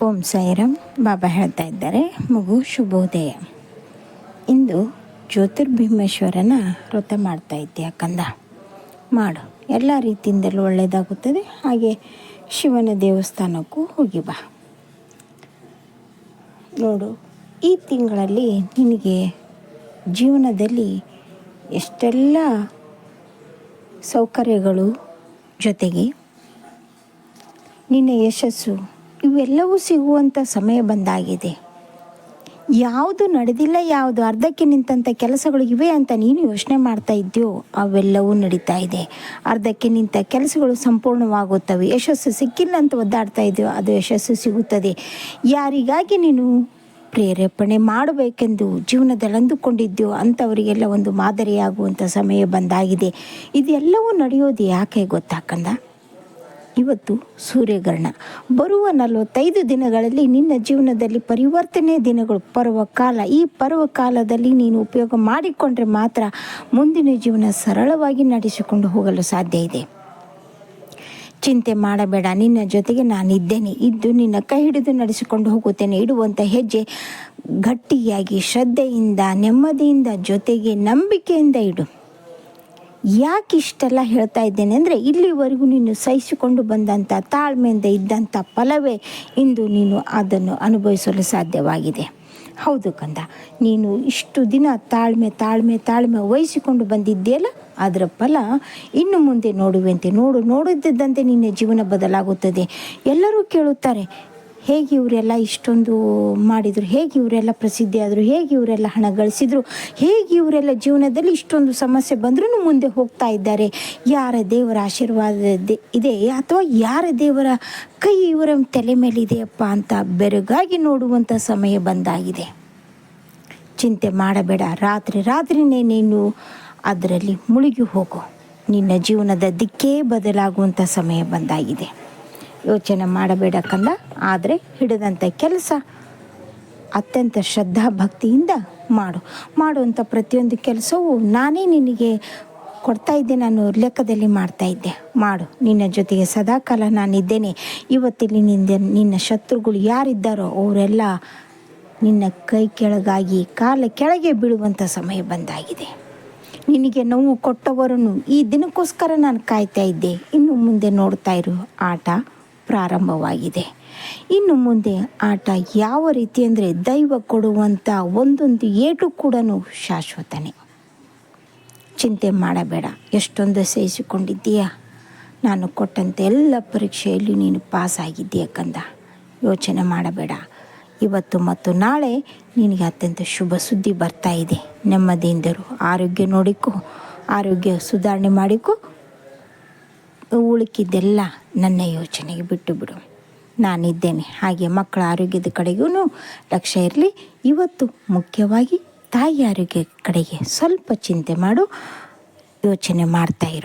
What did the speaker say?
ಓಂ ಸಾಯಿರಾಮ್. ಬಾಬಾ ಹೇಳ್ತಾ ಇದ್ದಾರೆ, ಮಗು ಶುಭೋದಯ. ಇಂದು ಜ್ಯೋತಿರ್ಭೀಮೇಶ್ವರನ ವ್ರತ ಮಾಡ್ತಾ ಇದ್ದೀಯ ಕಂದ. ಮಾಡು, ಎಲ್ಲ ರೀತಿಯಿಂದಲೂ ಒಳ್ಳೆಯದಾಗುತ್ತದೆ. ಹಾಗೆ ಶಿವನ ದೇವಸ್ಥಾನಕ್ಕೂ ಹೋಗಿ ಬಾ. ನೋಡು, ಈ ತಿಂಗಳಲ್ಲಿ ನಿನಗೆ ಜೀವನದಲ್ಲಿ ಎಷ್ಟೆಲ್ಲ ಸೌಕರ್ಯಗಳು, ಜೊತೆಗೆ ನಿನ್ನ ಯಶಸ್ಸು ಇವೆಲ್ಲವೂ ಸಿಗುವಂಥ ಸಮಯ ಬಂದಾಗಿದೆ. ಯಾವುದು ನಡೆದಿಲ್ಲ, ಯಾವುದು ಅರ್ಧಕ್ಕೆ ನಿಂತಂಥ ಕೆಲಸಗಳು ಇವೆ ಅಂತ ನೀನು ಯೋಚನೆ ಮಾಡ್ತಾ ಇದ್ದೀಯೋ ಅವೆಲ್ಲವೂ ನಡೀತಾ ಇದೆ. ಅರ್ಧಕ್ಕೆ ನಿಂತ ಕೆಲಸಗಳು ಸಂಪೂರ್ಣವಾಗುತ್ತವೆ. ಯಶಸ್ಸು ಸಿಕ್ಕಿಲ್ಲ ಅಂತ ಒದ್ದಾಡ್ತಾ ಇದೆಯೋ ಅದು ಯಶಸ್ಸು ಸಿಗುತ್ತದೆ. ಯಾರಿಗಾಗಿ ನೀನು ಪ್ರೇರೇಪಣೆ ಮಾಡಬೇಕೆಂದು ಜೀವನದಲ್ಲಿ ಅಂದುಕೊಂಡಿದ್ಯೋ ಅಂಥವರಿಗೆಲ್ಲ ಒಂದು ಮಾದರಿಯಾಗುವಂಥ ಸಮಯ ಬಂದಾಗಿದೆ. ಇದೆಲ್ಲವೂ ನಡೆಯೋದು ಯಾಕೆ ಗೊತ್ತಾಕಂದ? ಇವತ್ತು ಸೂರ್ಯಗ್ರಹಣ ಬರುವ 45 ದಿನಗಳಲ್ಲಿ ನಿನ್ನ ಜೀವನದಲ್ಲಿ ಪರಿವರ್ತನೆ ದಿನಗಳು, ಪರ್ವಕಾಲ. ಈ ಪರ್ವಕಾಲದಲ್ಲಿ ನೀನು ಉಪಯೋಗ ಮಾಡಿಕೊಂಡ್ರೆ ಮಾತ್ರ ಮುಂದಿನ ಜೀವನ ಸರಳವಾಗಿ ನಡೆಸಿಕೊಂಡು ಹೋಗಲು ಸಾಧ್ಯ ಇದೆ. ಚಿಂತೆ ಮಾಡಬೇಡ, ನಿನ್ನ ಜೊತೆಗೆ ನಾನಿದ್ದೇನೆ. ಇದ್ದು ನಿನ್ನ ಕೈ ಹಿಡಿದು ನಡೆಸಿಕೊಂಡು ಹೋಗುತ್ತೇನೆ. ಇಡುವಂಥ ಹೆಜ್ಜೆ ಗಟ್ಟಿಯಾಗಿ, ಶ್ರದ್ಧೆಯಿಂದ, ನೆಮ್ಮದಿಯಿಂದ, ಜೊತೆಗೆ ನಂಬಿಕೆಯಿಂದ ಇಡು. ಯಾಕೆ ಇಷ್ಟೆಲ್ಲ ಹೇಳ್ತಾ ಇದ್ದೇನೆ ಅಂದರೆ, ಇಲ್ಲಿವರೆಗೂ ನೀನು ಸಹಿಸಿಕೊಂಡು ಬಂದಂಥ ತಾಳ್ಮೆಯಿಂದ ಇದ್ದಂಥ ಫಲವೇ ಇಂದು ನೀನು ಅದನ್ನು ಅನುಭವಿಸಲು ಸಾಧ್ಯವಾಗಿದೆ. ಹೌದು ಕಂದ, ನೀನು ಇಷ್ಟು ದಿನ ತಾಳ್ಮೆ ತಾಳ್ಮೆ ತಾಳ್ಮೆ ವಹಿಸಿಕೊಂಡು ಬಂದಿದ್ದೀಯಲ್ಲ, ಅದರ ಫಲ ಇನ್ನು ಮುಂದೆ ನೋಡುವಂತೆ. ನೋಡುತ್ತಿದ್ದಂತೆ ನಿನ್ನ ಜೀವನ ಬದಲಾಗುತ್ತದೆ. ಎಲ್ಲರೂ ಕೇಳುತ್ತಾರೆ, ಹೇಗೆ ಇವರೆಲ್ಲ ಇಷ್ಟೊಂದು ಮಾಡಿದರು, ಹೇಗೆ ಇವರೆಲ್ಲ ಪ್ರಸಿದ್ಧಿ ಆದರು, ಹೇಗೆ ಇವರೆಲ್ಲ ಹಣ ಗಳಿಸಿದರು, ಹೇಗೆ ಇವರೆಲ್ಲ ಜೀವನದಲ್ಲಿ ಇಷ್ಟೊಂದು ಸಮಸ್ಯೆ ಬಂದರೂ ಮುಂದೆ ಹೋಗ್ತಾ ಇದ್ದಾರೆ. ಯಾರ ದೇವರ ಆಶೀರ್ವಾದ ಇದೆ ಅಥವಾ ಯಾರ ದೇವರ ಕೈ ಇವರ ತಲೆ ಮೇಲಿದೆಯಪ್ಪ ಅಂತ ಬೆರಗಾಗಿ ನೋಡುವಂಥ ಸಮಯ ಬಂದಾಗಿದೆ. ಚಿಂತೆ ಮಾಡಬೇಡ. ರಾತ್ರಿನೇ ನೀನು ಅದರಲ್ಲಿ ಮುಳುಗಿ ಹೋಗು. ನಿನ್ನ ಜೀವನದ ದಿಕ್ಕೇ ಬದಲಾಗುವಂಥ ಸಮಯ ಬಂದಾಗಿದೆ. ಯೋಚನೆ ಮಾಡಬೇಡ ಕಂದ. ಆದರೆ ಹಿಡಿದಂಥ ಕೆಲಸ ಅತ್ಯಂತ ಶ್ರದ್ಧಾ ಭಕ್ತಿಯಿಂದ ಮಾಡುವಂಥ ಪ್ರತಿಯೊಂದು ಕೆಲಸವೂ ನಾನೇ ನಿನಗೆ ಕೊಡ್ತಾ ಇದ್ದೇನೆ ಅನ್ನೋ ಲೆಕ್ಕದಲ್ಲಿ ಮಾಡ್ತಾ ಇದ್ದೆ. ಮಾಡು, ನಿನ್ನ ಜೊತೆಗೆ ಸದಾಕಾಲ ನಾನಿದ್ದೇನೆ. ಇವತ್ತಿಲ್ಲಿ ನಿನ್ನ ಶತ್ರುಗಳು ಯಾರಿದ್ದಾರೋ ಅವರೆಲ್ಲ ನಿನ್ನ ಕೈ ಕೆಳಗಾಗಿ, ಕಾಲ ಕೆಳಗೆ ಬೀಳುವಂಥ ಸಮಯ ಬಂದಾಗಿದೆ. ನಿನಗೆ ನೋವು ಕೊಟ್ಟವರನ್ನು ಈ ದಿನಕ್ಕೋಸ್ಕರ ನಾನು ಕಾಯ್ತಾ ಇದ್ದೆ. ಇನ್ನು ಮುಂದೆ ನೋಡ್ತಾ ಇರು, ಆಟ ಪ್ರಾರಂಭವಾಗಿದೆ. ಇನ್ನು ಮುಂದೆ ಆಟ ಯಾವ ರೀತಿ ಅಂದರೆ, ದೈವ ಕೊಡುವಂಥ ಒಂದೊಂದು ಏಟು ಕೂಡ ಶಾಶ್ವತನೇ. ಚಿಂತೆ ಮಾಡಬೇಡ. ಎಷ್ಟೊಂದು ಸಹಿಸಿಕೊಂಡಿದ್ದೀಯಾ. ನಾನು ಕೊಟ್ಟಂಥ ಎಲ್ಲ ಪರೀಕ್ಷೆಯಲ್ಲಿ ನೀನು ಪಾಸ್ ಆಗಿದ್ದೀಯ ಕಂದ. ಯೋಚನೆ ಮಾಡಬೇಡ. ಇವತ್ತು ಮತ್ತು ನಾಳೆ ನಿನಗೆ ಅತ್ಯಂತ ಶುಭ ಸುದ್ದಿ ಬರ್ತಾ ಇದೆ. ನೆಮ್ಮದಿಯಿಂದರು. ಆರೋಗ್ಯ ನೋಡಿಕೊ, ಆರೋಗ್ಯ ಸುಧಾರಣೆ ಮಾಡಿಕೊ. ಉಳುಕಿದ್ದೆಲ್ಲ ನನ್ನ ಯೋಚನೆಗೆ ಬಿಟ್ಟು ಬಿಡು. ನಾನಿದ್ದೇನೆ. ಹಾಗೆ ಮಕ್ಕಳ ಆರೋಗ್ಯದ ಕಡೆಗೂ ಲಕ್ಷ್ಯ ಇರಲಿ. ಇವತ್ತು ಮುಖ್ಯವಾಗಿ ತಾಯಿ ಆರೋಗ್ಯ ಕಡೆಗೆ ಸ್ವಲ್ಪ ಚಿಂತೆ ಮಾಡು, ಯೋಚನೆ ಮಾಡ್ತಾ ಇರು.